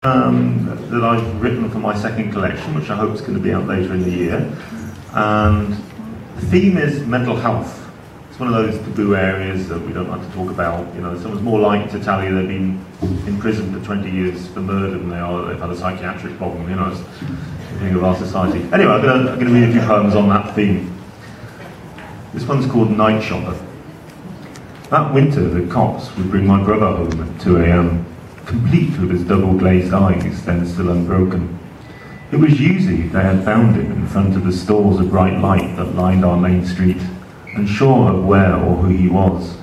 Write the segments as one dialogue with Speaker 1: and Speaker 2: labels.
Speaker 1: that I've written for my second collection, which I hope is going to be out later in the year. And the theme is mental health. It's one of those taboo areas that we don't like to talk about. You know, someone's more likely to tell you they've been in prison for 20 years for murder than they've had a psychiatric problem. You know, it's the thing of our society. Anyway, I'm going to read a few poems on that theme. This one's called Night Shopper. That winter, the cops would bring my brother home at 2 a.m, complete with his double-glazed eyes, then still unbroken. It was Yuzi they had found him in front of the stalls of bright light that lined our main street, unsure of where or who he was.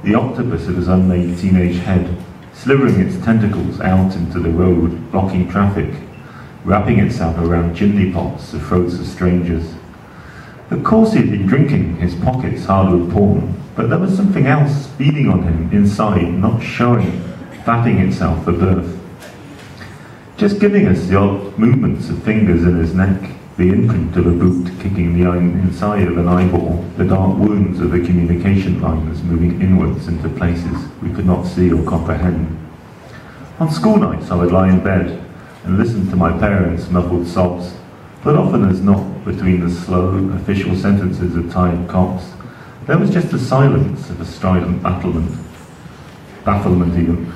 Speaker 1: The octopus of his unmade teenage head, slithering its tentacles out into the road, blocking traffic, wrapping itself around chimney pots, the throats of strangers. Of course he'd been drinking, his pockets hard with porn, but there was something else feeding on him inside, not showing, fatting itself for birth. Just giving us the odd movements of fingers in his neck, the imprint of a boot kicking the inside of an eyeball, the dark wounds of the communication lines moving inwards into places we could not see or comprehend. On school nights I would lie in bed and listen to my parents' muffled sobs, but often as not, between the slow, official sentences of tired cops, there was just the silence of a strident bafflement even,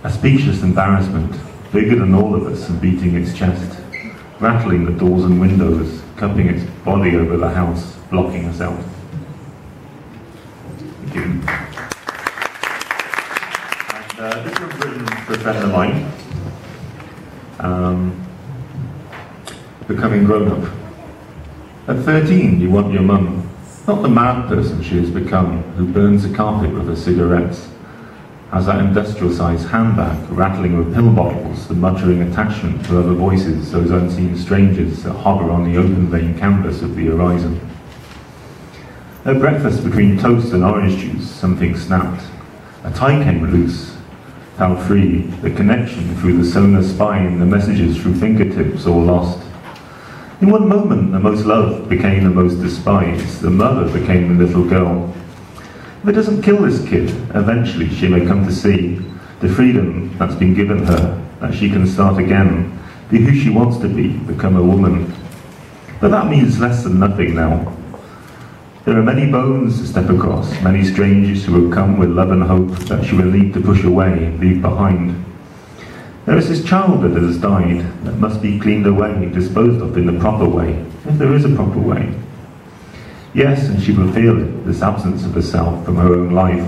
Speaker 1: a speechless embarrassment, bigger than all of us and beating its chest, rattling the doors and windows, cupping its body over the house, blocking us out. Thank you. And this was written for a friend of mine. Becoming grown up. At 13, you want your mum, not the mad person she has become, who burns the carpet with her cigarettes, has that industrial-sized handbag rattling with pill bottles, the muttering attachment to other voices, those unseen strangers that hover on the open-vein canvas of the horizon. At breakfast, between toast and orange juice, something snapped. A tie came loose, fell free, the connection through the sonar spine, the messages through fingertips, all lost. In one moment, the most loved became the most despised, the mother became the little girl. If it doesn't kill this kid, eventually she may come to see the freedom that's been given her, that she can start again, be who she wants to be, become a woman. But that means less than nothing now. There are many bones to step across, many strangers who will come with love and hope that she will need to push away and leave behind. There is this child that has died, that must be cleaned away, disposed of in the proper way, if there is a proper way. Yes, and she will feel it, this absence of herself from her own life,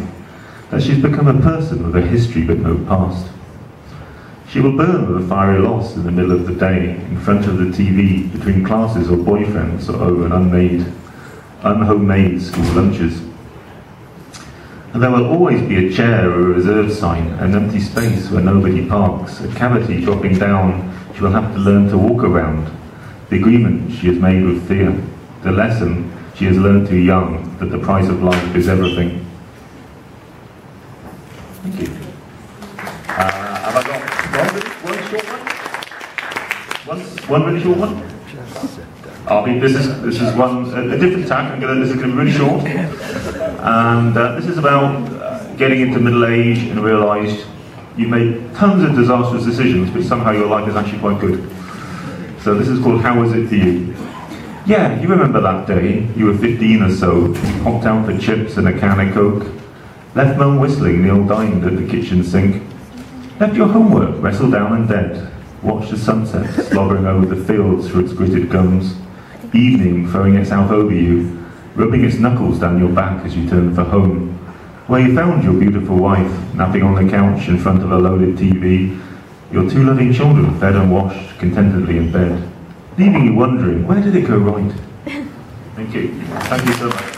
Speaker 1: that she's become a person with a history but no past. She will burn with a fiery loss in the middle of the day, in front of the TV, between classes or boyfriends, or over an unhomemade school lunches. And there will always be a chair or a reserve sign, an empty space where nobody parks, a cavity dropping down she will have to learn to walk around, the agreement she has made with fear, the lesson she has learned too young, that the price of life is everything. Thank you. Have I got one short one? One really short one? This is one, a different tack. This is going to be really short. And this is about getting into middle age and realised you've made tons of disastrous decisions, but somehow your life is actually quite good. So this is called How Was It For You? Yeah, you remember that day, you were 15 or so, you popped out for chips and a can of Coke, left mum whistling, Neil dined at the kitchen sink, left your homework, wrestled down and dead, watched the sunset slobbering over the fields through its gritted gums, evening throwing itself over you, rubbing its knuckles down your back as you turned for home, where you found your beautiful wife, napping on the couch in front of a loaded TV, your two loving children fed and washed contentedly in bed, leaving you wondering, where did it go right? Thank you. Thank you so much.